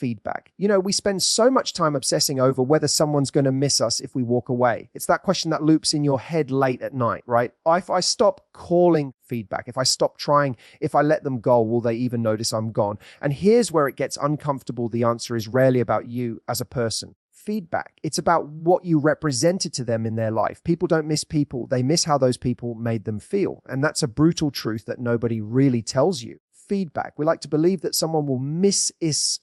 feedback. We spend so much time obsessing over whether someone's going to miss us if we walk away. It's that question that loops in your head late at night, right? If I stop calling feedback, if I stop trying, if I let them go, will they even notice I'm gone? And here's where it gets uncomfortable. The answer is rarely about you as a person. Feedback, it's about what you represented to them in their life. People don't miss people. They miss how those people made them feel. And that's a brutal truth that nobody really tells you. Feedback. We like to believe that someone will miss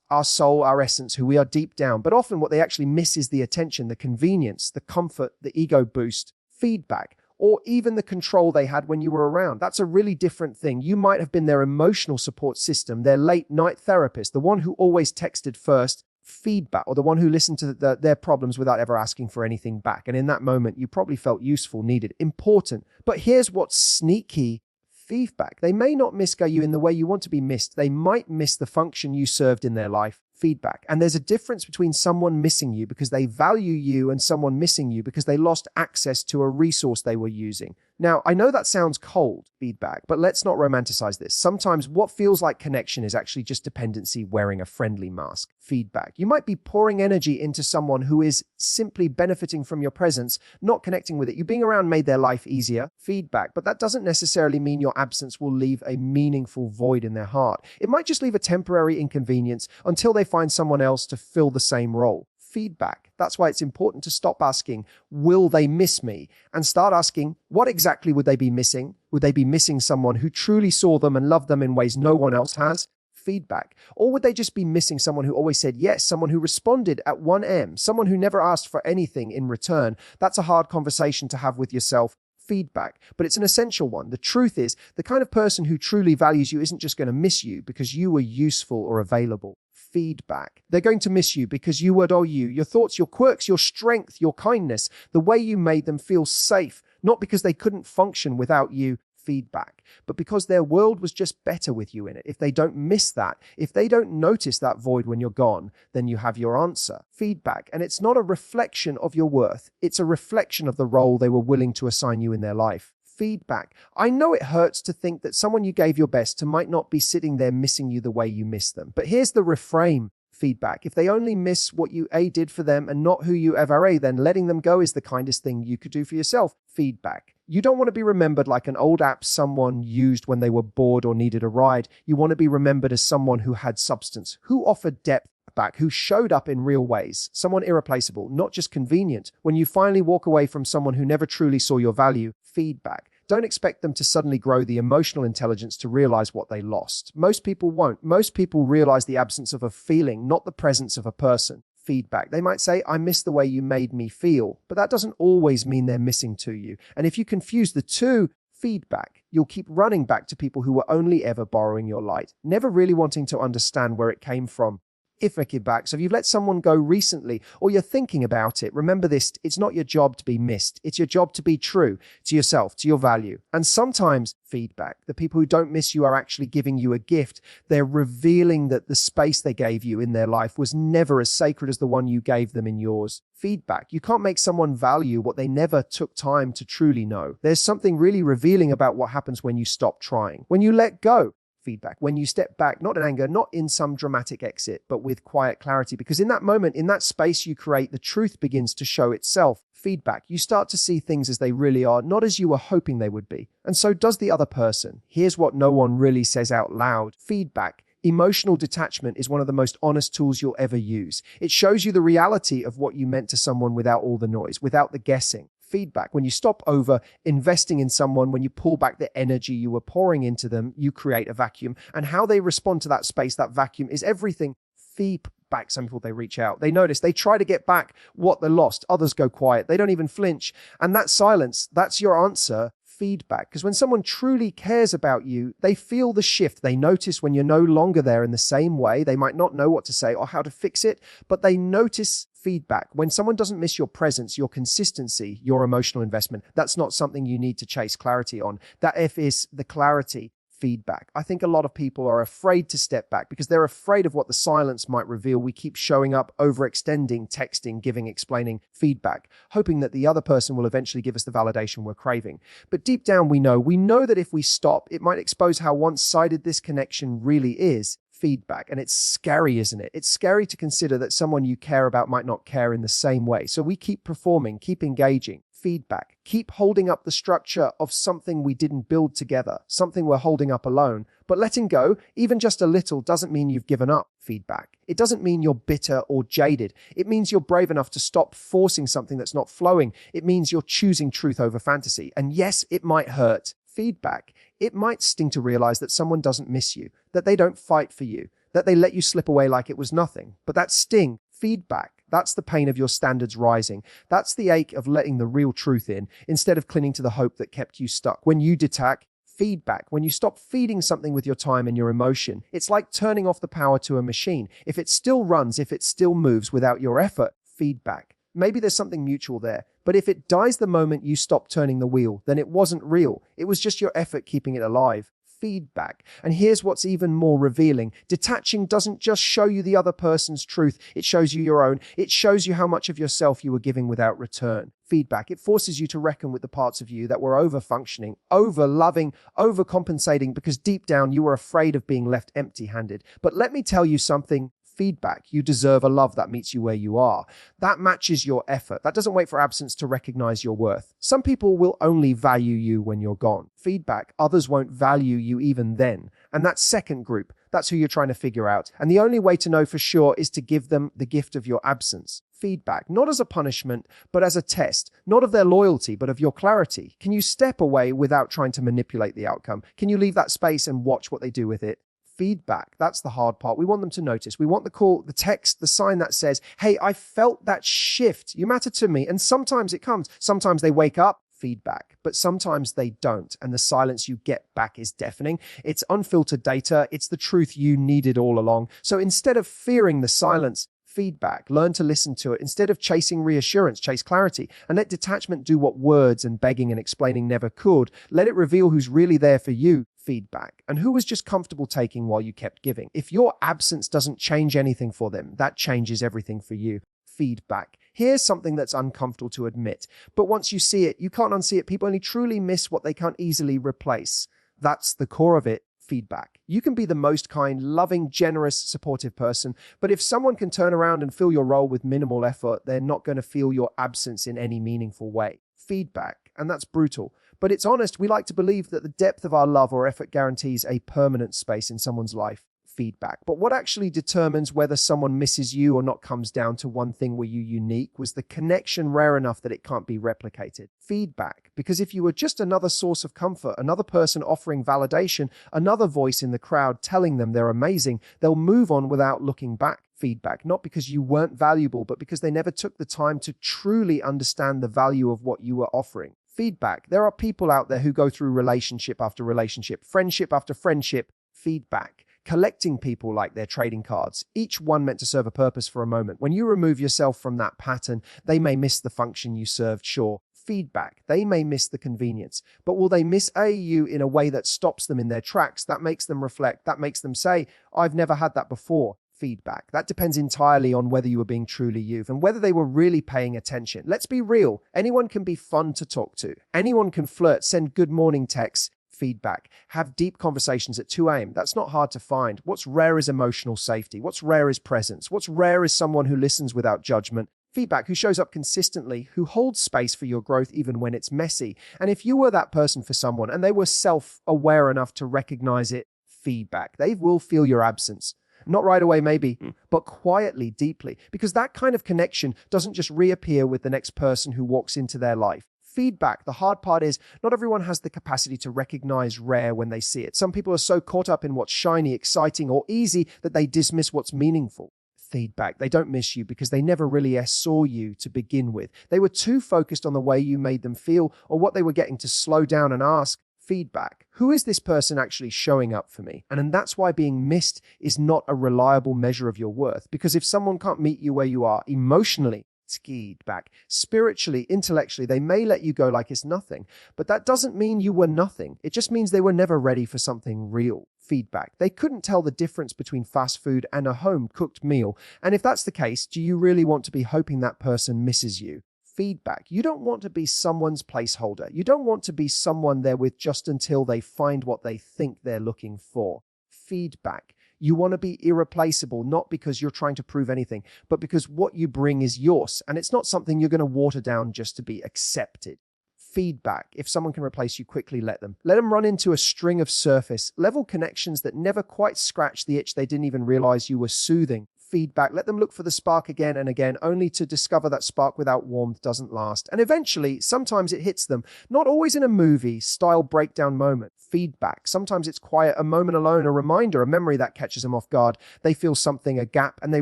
our soul, our essence, who we are deep down. But often what they actually miss is the attention, the convenience, the comfort, the ego boost. Feedback. Or even the control they had when you were around. That's a really different thing. You might have been their emotional support system, their late night therapist, the one who always texted first. Feedback, or the one who listened to their problems without ever asking for anything back. And in that moment, you probably felt useful, needed, important. But here's what's sneaky. Feedback. They may not miss you in the way you want to be missed. They might miss the function you served in their life. Feedback. And there's a difference between someone missing you because they value you and someone missing you because they lost access to a resource they were using. Now, I know that sounds cold, feedback, but let's not romanticize this. Sometimes what feels like connection is actually just dependency wearing a friendly mask. Feedback. You might be pouring energy into someone who is simply benefiting from your presence, not connecting with it. You being around made their life easier. Feedback. But that doesn't necessarily mean your absence will leave a meaningful void in their heart. It might just leave a temporary inconvenience until they find someone else to fill the same role. Feedback. That's why it's important to stop asking, will they miss me? And start asking, what exactly would they be missing? Would they be missing someone who truly saw them and loved them in ways no one else has? Feedback. Or would they just be missing someone who always said yes, someone who responded at 1M, someone who never asked for anything in return? That's a hard conversation to have with yourself. Feedback, but it's an essential one. The truth is, the kind of person who truly values you isn't just going to miss you because you were useful or available. Feedback. They're going to miss you because you were you, your thoughts, your quirks, your strength, your kindness, the way you made them feel safe, not because they couldn't function without you. Feedback, but because their world was just better with you in it. If they don't miss that, if they don't notice that void when you're gone, then you have your answer. Feedback, and it's not a reflection of your worth. It's a reflection of the role they were willing to assign you in their life. Feedback. I know it hurts to think that someone you gave your best to might not be sitting there missing you the way you miss them. But here's the reframe. Feedback. If they only miss what you did for them and not who you ever then letting them go is the kindest thing you could do for yourself. Feedback. You don't want to be remembered like an old app someone used when they were bored or needed a ride. You want to be remembered as someone who had substance, who offered depth back, who showed up in real ways, someone irreplaceable, not just convenient. When you finally walk away from someone who never truly saw your value, feedback. Don't expect them to suddenly grow the emotional intelligence to realize what they lost. Most people won't. Most people realize the absence of a feeling, not the presence of a person. Feedback. They might say, I miss the way you made me feel, but that doesn't always mean they're missing to you. And if you confuse the two, feedback, you'll keep running back to people who were only ever borrowing your light, never really wanting to understand where it came from. If I give back. So if you've let someone go recently or you're thinking about it, remember this, it's not your job to be missed. It's your job to be true to yourself, to your value. And sometimes feedback, the people who don't miss you are actually giving you a gift. They're revealing that the space they gave you in their life was never as sacred as the one you gave them in yours. Feedback. You can't make someone value what they never took time to truly know. There's something really revealing about what happens when you stop trying, when you let go. Feedback. When you step back, not in anger, not in some dramatic exit, but with quiet clarity, because in that moment, in that space you create, the truth begins to show itself. Feedback. You start to see things as they really are, not as you were hoping they would be. And so does the other person. Here's what no one really says out loud. Feedback. Emotional detachment is one of the most honest tools you'll ever use. It shows you the reality of what you meant to someone without all the noise, without the guessing. Feedback. When you stop over investing in someone, when you pull back the energy you were pouring into them, you create a vacuum. And how they respond to that space, that vacuum, is everything. Feedback. Some people, they reach out. They notice. They try to get back what they lost. Others go quiet. They don't even flinch. And that silence, that's your answer. Feedback. Because when someone truly cares about you, they feel the shift. They notice when you're no longer there in the same way. They might not know what to say or how to fix it, but they notice feedback. When someone doesn't miss your presence, your consistency, your emotional investment, that's not something you need to chase clarity on. That is the clarity. Feedback. I think a lot of people are afraid to step back because they're afraid of what the silence might reveal. We keep showing up, overextending, texting, giving, explaining feedback, hoping that the other person will eventually give us the validation we're craving. But deep down, we know that if we stop, it might expose how one-sided this connection really is. feedback. And it's scary, isn't it? It's scary to consider that someone you care about might not care in the same way. So we keep performing, keep engaging. Feedback. Keep holding up the structure of something we didn't build together, something we're holding up alone. But letting go, even just a little, doesn't mean you've given up. Feedback. It doesn't mean you're bitter or jaded. It means you're brave enough to stop forcing something that's not flowing. It means you're choosing truth over fantasy. And yes, it might hurt. Feedback. It might sting to realize that someone doesn't miss you, that they don't fight for you, that they let you slip away like it was nothing. But that sting, feedback, that's the pain of your standards rising. That's the ache of letting the real truth in instead of clinging to the hope that kept you stuck. When you detach, feedback, when you stop feeding something with your time and your emotion, it's like turning off the power to a machine. If it still runs, if it still moves without your effort, feedback. Maybe there's something mutual there. But if it dies the moment you stop turning the wheel, then it wasn't real. It was just your effort keeping it alive. Feedback. And here's what's even more revealing. Detaching doesn't just show you the other person's truth. It shows you your own. It shows you how much of yourself you were giving without return. Feedback. It forces you to reckon with the parts of you that were over-functioning, over-loving, over-compensating because deep down you were afraid of being left empty-handed. But let me tell you something. Feedback. You deserve a love that meets you where you are. That matches your effort. That doesn't wait for absence to recognize your worth. Some people will only value you when you're gone. Feedback. Others won't value you even then. And that second group, that's who you're trying to figure out. And the only way to know for sure is to give them the gift of your absence. Feedback, not as a punishment, but as a test, not of their loyalty, but of your clarity. Can you step away without trying to manipulate the outcome? Can you leave that space and watch what they do with it? Feedback. That's the hard part. We want them to notice. We want the call, the text, the sign that says, hey, I felt that shift. You matter to me. And sometimes it comes. Sometimes they wake up. Feedback. But sometimes they don't. And the silence you get back is deafening. It's unfiltered data. It's the truth you needed all along. So instead of fearing the silence, feedback, learn to listen to it. Instead of chasing reassurance, chase clarity. And let detachment do what words and begging and explaining never could. Let it reveal who's really there for you. Feedback. And who was just comfortable taking while you kept giving. If your absence doesn't change anything for them, that changes everything for you. Feedback. Here's something that's uncomfortable to admit. But once you see it, you can't unsee it. People only truly miss what they can't easily replace. That's the core of it. Feedback. You can be the most kind, loving, generous, supportive person, but if someone can turn around and fill your role with minimal effort, they're not going to feel your absence in any meaningful way. Feedback. And that's brutal. But it's honest. We like to believe that the depth of our love or effort guarantees a permanent space in someone's life. Feedback. But what actually determines whether someone misses you or not comes down to one thing: were you unique? Was the connection rare enough that it can't be replicated? Feedback. Because if you were just another source of comfort, another person offering validation, another voice in the crowd telling them they're amazing, they'll move on without looking back. Feedback. Not because you weren't valuable, but because they never took the time to truly understand the value of what you were offering. Feedback. There are people out there who go through relationship after relationship, friendship after friendship. Feedback. Collecting people like their trading cards, each one meant to serve a purpose for a moment. When you remove yourself from that pattern, they may miss the function you served, sure. Feedback. They may miss the convenience, but will they miss you in a way that stops them in their tracks, that makes them reflect, that makes them say, I've never had that before? Feedback. That depends entirely on whether you were being truly you and whether they were really paying attention. Let's be real. Anyone can be fun to talk to. Anyone can flirt, send good morning texts. Feedback. Have deep conversations at 2 a.m. That's not hard to find. What's rare is emotional safety. What's rare is presence. What's rare is someone who listens without judgment. Feedback, who shows up consistently, who holds space for your growth even when it's messy. And if you were that person for someone and they were self-aware enough to recognize it, feedback. They will feel your absence. Not right away, maybe, but quietly, deeply. Because that kind of connection doesn't just reappear with the next person who walks into their life. Feedback. The hard part is not everyone has the capacity to recognize rare when they see it. Some people are so caught up in what's shiny, exciting, or easy that they dismiss what's meaningful. Feedback. They don't miss you because they never really saw you to begin with. They were too focused on the way you made them feel or what they were getting to slow down and ask. Feedback. Who is this person actually showing up for me? And that's why being missed is not a reliable measure of your worth. Because if someone can't meet you where you are emotionally, skied back, spiritually, intellectually, they may let you go like it's nothing. But that doesn't mean you were nothing. It just means they were never ready for something real. Feedback. They couldn't tell the difference between fast food and a home-cooked meal. And if that's the case, do you really want to be hoping that person misses you? Feedback. You don't want to be someone's placeholder. You don't want to be someone they're with just until they find what they think they're looking for. Feedback. You want to be irreplaceable, not because you're trying to prove anything, but because what you bring is yours. And it's not something you're going to water down just to be accepted. Feedback. If someone can replace you, quickly let them. Let them run into a string of surface level connections that never quite scratch the itch they didn't even realize you were soothing. Feedback. Let them look for the spark again and again, only to discover that spark without warmth doesn't last. And eventually, sometimes it hits them, not always in a movie style breakdown moment. Feedback. Sometimes it's quiet, a moment alone, a reminder, a memory that catches them off guard. They feel something, a gap, and they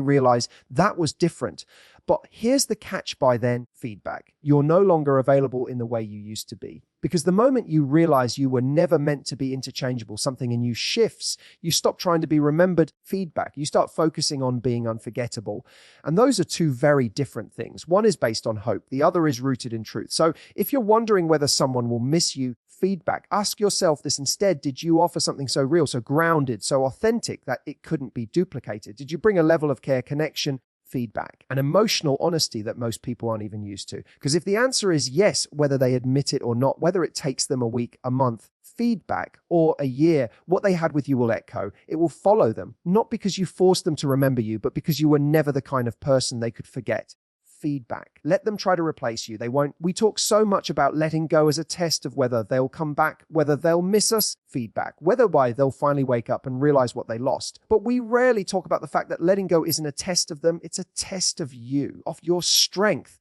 realize that was different. But here's the catch by then, feedback. You're no longer available in the way you used to be. Because the moment you realize you were never meant to be interchangeable, something in you shifts. You stop trying to be remembered, feedback. You start focusing on being unforgettable. And those are two very different things. One is based on hope. The other is rooted in truth. So if you're wondering whether someone will miss you, feedback, ask yourself this instead. Did you offer something so real, so grounded, so authentic that it couldn't be duplicated? Did you bring a level of care, connection, feedback, and emotional honesty that most people aren't even used to? Because if the answer is yes, whether they admit it or not, whether it takes them a week, a month, feedback, or a year, what they had with you will echo. It will follow them, not because you forced them to remember you, but because you were never the kind of person they could forget. Feedback. Let them try to replace you. They won't. We talk so much about letting go as a test of whether they'll come back, whether they'll miss us. Feedback. Whether they'll finally wake up and realize what they lost. But we rarely talk about the fact that letting go isn't a test of them. It's a test of you, of your strength,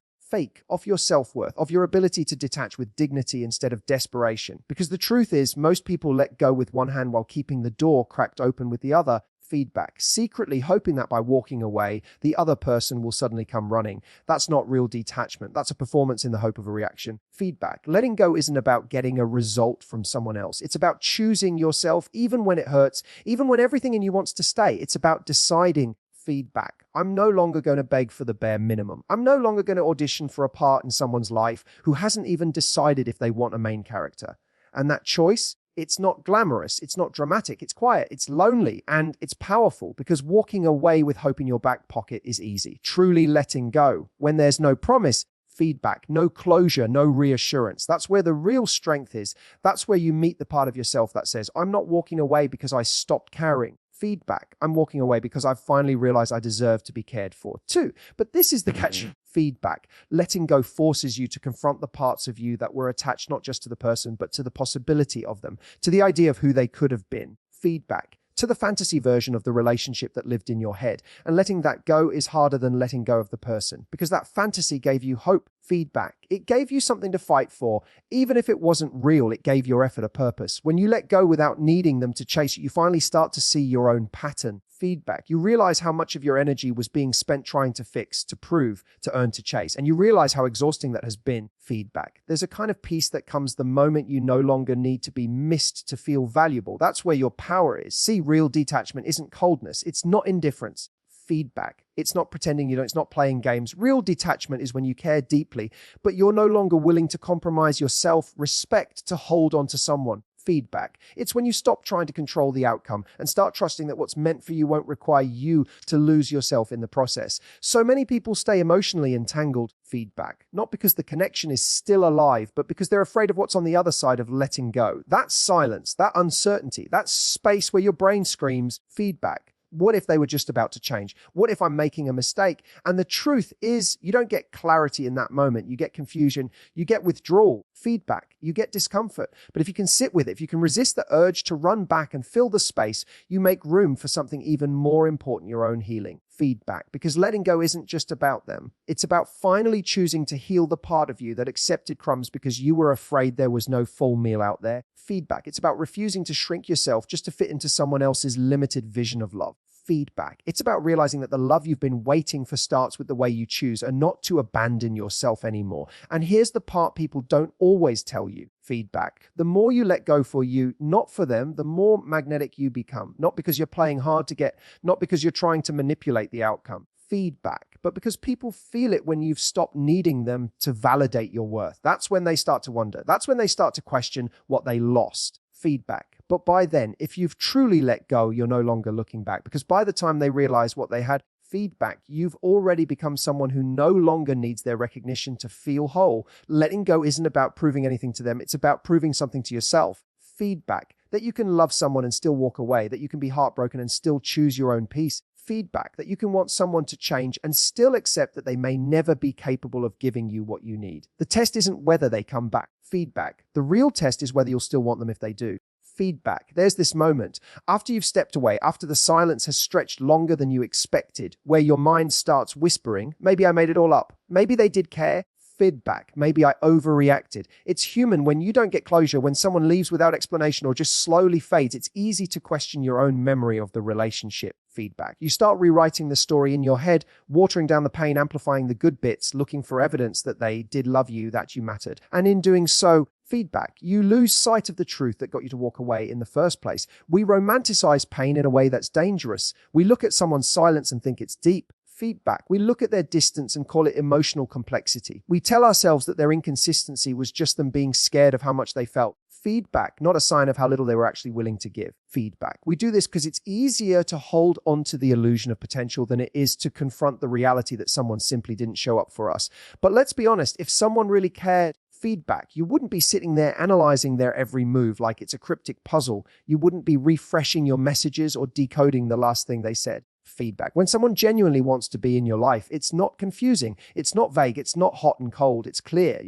of your self-worth, of your ability to detach with dignity instead of desperation. Because the truth is, most people let go with one hand while keeping the door cracked open with the other. Feedback, secretly hoping that by walking away, the other person will suddenly come running. That's not real detachment. That's a performance in the hope of a reaction. Feedback. Letting go isn't about getting a result from someone else. It's about choosing yourself, even when it hurts, even when everything in you wants to stay. It's about deciding. Feedback. I'm no longer going to beg for the bare minimum. I'm no longer going to audition for a part in someone's life who hasn't even decided if they want a main character. And that choice, it's not glamorous, it's not dramatic, it's quiet, it's lonely, and it's powerful, because walking away with hope in your back pocket is easy. Truly letting go, when there's no promise, feedback, no closure, no reassurance. That's where the real strength is. That's where you meet the part of yourself that says, I'm not walking away because I stopped caring. Feedback. I'm walking away because I've finally realized I deserve to be cared for too. But this is the catch. Feedback. Letting go forces you to confront the parts of you that were attached not just to the person, but to the possibility of them, to the idea of who they could have been. Feedback. To the fantasy version of the relationship that lived in your head. And letting that go is harder than letting go of the person, because that fantasy gave you hope. Feedback. It gave you something to fight for. Even if it wasn't real, it gave your effort a purpose. When you let go without needing them to chase it, you finally start to see your own pattern. Feedback. You realize how much of your energy was being spent trying to fix, to prove, to earn, to chase. And you realize how exhausting that has been. Feedback. There's a kind of peace that comes the moment you no longer need to be missed to feel valuable. That's where your power is. See, real detachment isn't coldness. It's not indifference. Feedback. It's not pretending you don't, it's not playing games. Real detachment is when you care deeply, but you're no longer willing to compromise your self-respect to hold on to someone. Feedback. It's when you stop trying to control the outcome and start trusting that what's meant for you won't require you to lose yourself in the process. So many people stay emotionally entangled. Feedback. Not because the connection is still alive, but because they're afraid of what's on the other side of letting go. That silence, that uncertainty, that space where your brain screams, feedback. What if they were just about to change? What if I'm making a mistake? And the truth is, you don't get clarity in that moment. You get confusion, you get withdrawal, feedback, you get discomfort. But if you can sit with it, if you can resist the urge to run back and fill the space, you make room for something even more important, your own healing. Feedback. Because letting go isn't just about them. It's about finally choosing to heal the part of you that accepted crumbs because you were afraid there was no full meal out there. Feedback. It's about refusing to shrink yourself just to fit into someone else's limited vision of love. Feedback. It's about realizing that the love you've been waiting for starts with the way you choose, and not to abandon yourself anymore. And here's the part people don't always tell you. Feedback. The more you let go for you, not for them, the more magnetic you become. Not because you're playing hard to get, not because you're trying to manipulate the outcome. Feedback. But because people feel it when you've stopped needing them to validate your worth. That's when they start to wonder. That's when they start to question what they lost. Feedback. But by then, if you've truly let go, you're no longer looking back, because by the time they realize what they had, feedback, you've already become someone who no longer needs their recognition to feel whole. Letting go isn't about proving anything to them. It's about proving something to yourself. Feedback. That you can love someone and still walk away, that you can be heartbroken and still choose your own peace. Feedback. That you can want someone to change and still accept that they may never be capable of giving you what you need. The test isn't whether they come back. Feedback. The real test is whether you'll still want them if they do. Feedback. There's this moment after you've stepped away, after the silence has stretched longer than you expected, where your mind starts whispering, maybe I made it all up. Maybe they did care. Feedback. Maybe I overreacted. It's human when you don't get closure, when someone leaves without explanation or just slowly fades. It's easy to question your own memory of the relationship. Feedback. You start rewriting the story in your head, watering down the pain, amplifying the good bits, looking for evidence that they did love you, that you mattered. And in doing so, feedback, you lose sight of the truth that got you to walk away in the first place. We romanticize pain in a way that's dangerous. We look at someone's silence and think it's deep. Feedback. We look at their distance and call it emotional complexity. We tell ourselves that their inconsistency was just them being scared of how much they felt. Feedback, not a sign of how little they were actually willing to give. Feedback. We do this because it's easier to hold on to the illusion of potential than it is to confront the reality that someone simply didn't show up for us. But let's be honest, if someone really cared, feedback, you wouldn't be sitting there analyzing their every move like it's a cryptic puzzle. You wouldn't be refreshing your messages or decoding the last thing they said. Feedback. When someone genuinely wants to be in your life, it's not confusing. It's not vague. It's not hot and cold. It's clear,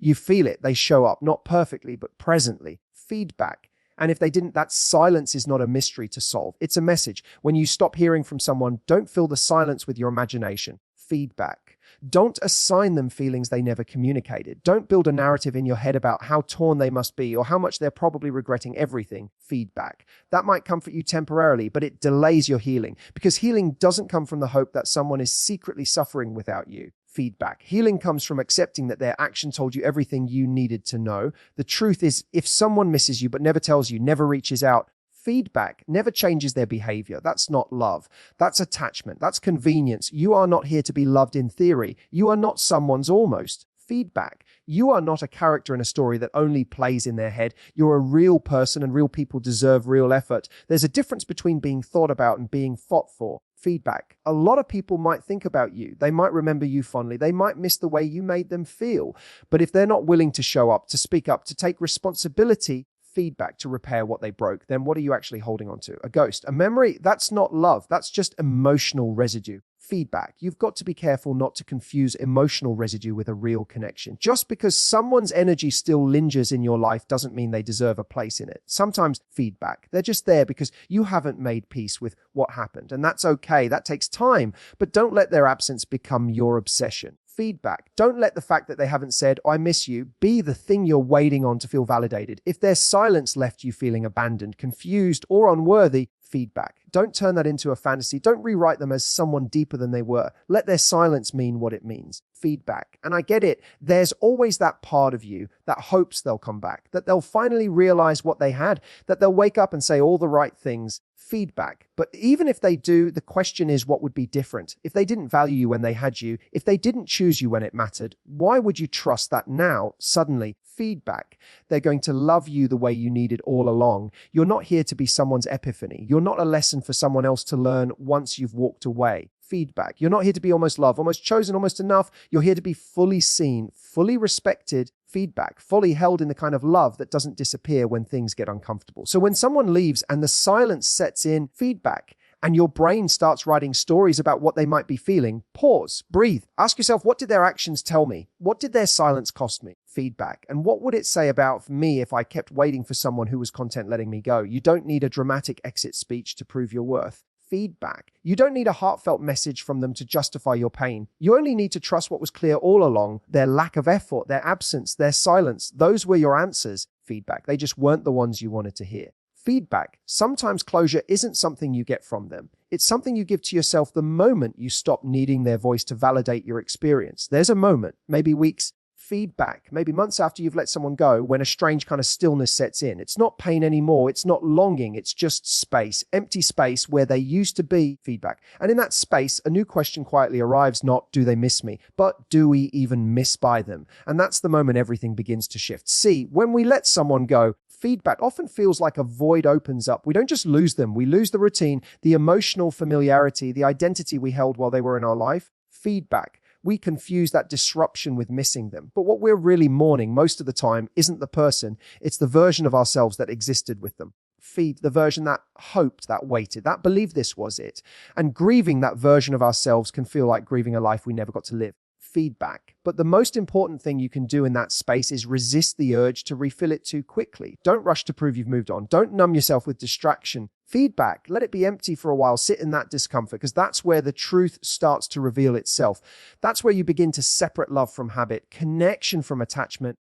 You feel it. They show up, not perfectly, but presently. Feedback. And if they didn't, that silence is not a mystery to solve. It's a message. When you stop hearing from someone, don't fill the silence with your imagination. Feedback. Don't assign them feelings they never communicated. Don't build a narrative in your head about how torn they must be or how much they're probably regretting everything. Feedback. That might comfort you temporarily, but it delays your healing, because healing doesn't come from the hope that someone is secretly suffering without you. Feedback. Healing comes from accepting that their action told you everything you needed to know. The truth is, if someone misses you but never tells you, never reaches out, feedback never changes their behavior. That's not love. That's attachment. That's convenience. You are not here to be loved in theory. You are not someone's almost. Feedback. You are not a character in a story that only plays in their head. You're a real person, and real people deserve real effort. There's a difference between being thought about and being fought for. Feedback. A lot of people might think about you. They might remember you fondly. They might miss the way you made them feel. But if they're not willing to show up, to speak up, to take responsibility, feedback to repair what they broke, then what are you actually holding on to? A ghost, a memory? That's not love. That's just emotional residue. Feedback. You've got to be careful not to confuse emotional residue with a real connection. Just because someone's energy still lingers in your life doesn't mean they deserve a place in it. Sometimes feedback, they're just there because you haven't made peace with what happened, and that's okay. That takes time, but don't let their absence become your obsession. Feedback. Don't let the fact that they haven't said, I miss you, be the thing you're waiting on to feel validated. If their silence left you feeling abandoned, confused, or unworthy, feedback. Don't turn that into a fantasy. Don't rewrite them as someone deeper than they were. Let their silence mean what it means. Feedback. And I get it. There's always that part of you that hopes they'll come back, that they'll finally realize what they had, that they'll wake up and say all the right things. Feedback. But even if they do, the question is, what would be different? If they didn't value you when they had you, if they didn't choose you when it mattered, why would you trust that now, suddenly, feedback, they're going to love you the way you needed all along? You're not here to be someone's epiphany. You're not a lesson for someone else to learn once you've walked away. Feedback. You're not here to be almost loved, almost chosen, almost enough. You're here to be fully seen, fully respected. Feedback. Fully held in the kind of love that doesn't disappear when things get uncomfortable. So when someone leaves and the silence sets in, feedback, and your brain starts writing stories about what they might be feeling, pause, breathe, ask yourself, what did their actions tell me? What did their silence cost me? Feedback. And what would it say about me if I kept waiting for someone who was content letting me go? You don't need a dramatic exit speech to prove your worth. Feedback. You don't need a heartfelt message from them to justify your pain. You only need to trust what was clear all along, their lack of effort, their absence, their silence. Those were your answers. Feedback. They just weren't the ones you wanted to hear. Feedback. Sometimes closure isn't something you get from them. It's something you give to yourself the moment you stop needing their voice to validate your experience. There's a moment, maybe weeks, feedback, maybe months after you've let someone go, when a strange kind of stillness sets in. It's not pain anymore. It's not longing. It's just space, empty space where they used to be. Feedback. And in that space, a new question quietly arrives, not do they miss me, but do we even miss by them? And that's the moment everything begins to shift. See, when we let someone go, feedback often feels like a void opens up. We don't just lose them. We lose the routine, the emotional familiarity, the identity we held while they were in our life. Feedback. We confuse that disruption with missing them. But what we're really mourning most of the time isn't the person, it's the version of ourselves that existed with them. Feed the version that hoped, that waited, that believed this was it. And grieving that version of ourselves can feel like grieving a life we never got to live. Feedback. But the most important thing you can do in that space is resist the urge to refill it too quickly. Don't rush to prove you've moved on. Don't numb yourself with distraction. Feedback. Let it be empty for a while. Sit in that discomfort, because that's where the truth starts to reveal itself. That's where you begin to separate love from habit, connection from attachment,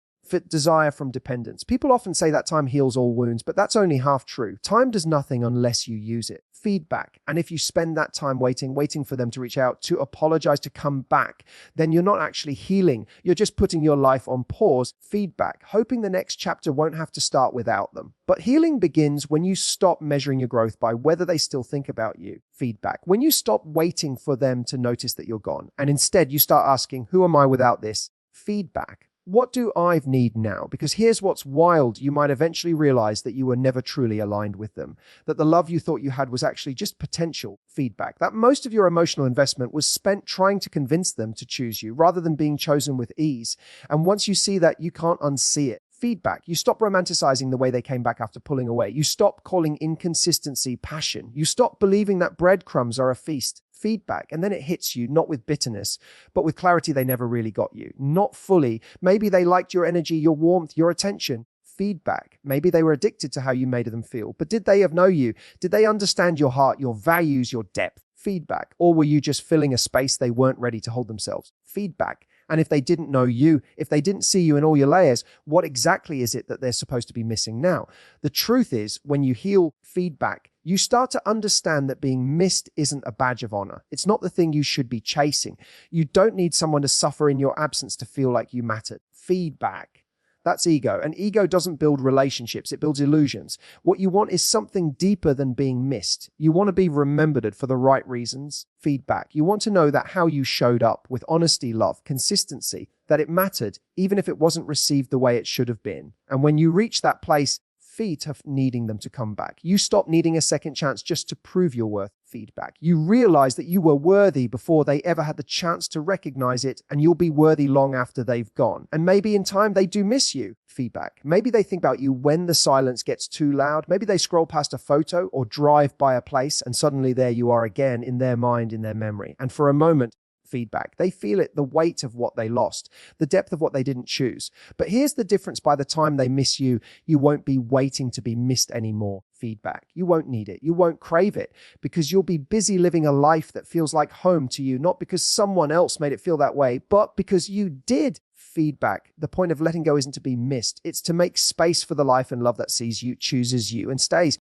desire from dependence. People often say that time heals all wounds, but that's only half true. Time does nothing unless you use it. Feedback. And if you spend that time waiting for them to reach out, to apologize, to come back, then you're not actually healing. You're just putting your life on pause. Feedback. Hoping the next chapter won't have to start without them. But healing begins when you stop measuring your growth by whether they still think about you. Feedback. When you stop waiting for them to notice that you're gone, and instead you start asking, who am I without this? Feedback. What do I need now? Because here's what's wild. You might eventually realize that you were never truly aligned with them, that the love you thought you had was actually just potential. Feedback. That most of your emotional investment was spent trying to convince them to choose you rather than being chosen with ease. And once you see that, you can't unsee it. Feedback. You stop romanticizing the way they came back after pulling away. You stop calling inconsistency passion. You stop believing that breadcrumbs are a feast. Feedback. And then it hits you, not with bitterness, but with clarity. They never really got you. Not fully. Maybe they liked your energy, your warmth, your attention. Feedback. Maybe they were addicted to how you made them feel. But did they know you? Did they understand your heart, your values, your depth? Feedback. Or were you just filling a space they weren't ready to hold themselves? Feedback. And if they didn't know you, if they didn't see you in all your layers, what exactly is it that they're supposed to be missing now? The truth is, when you heal feedback, you start to understand that being missed isn't a badge of honor. It's not the thing you should be chasing. You don't need someone to suffer in your absence to feel like you mattered. Feedback. That's ego. And ego doesn't build relationships. It builds illusions. What you want is something deeper than being missed. You want to be remembered for the right reasons. Feedback. You want to know that how you showed up with honesty, love, consistency, that it mattered, even if it wasn't received the way it should have been. And when you reach that place, feet of needing them to come back. You stop needing a second chance just to prove your worth. Feedback. You realize that you were worthy before they ever had the chance to recognize it, and you'll be worthy long after they've gone. And maybe in time they do miss you. Feedback. Maybe they think about you when the silence gets too loud. Maybe they scroll past a photo or drive by a place, and suddenly there you are again in their mind, in their memory. And for a moment, feedback. They feel it, the weight of what they lost, the depth of what they didn't choose. But here's the difference. By the time they miss you, you won't be waiting to be missed anymore. Feedback. You won't need it. You won't crave it, because you'll be busy living a life that feels like home to you, not because someone else made it feel that way, but because you did. Feedback. The point of letting go isn't to be missed. It's to make space for the life and love that sees you, chooses you, and stays.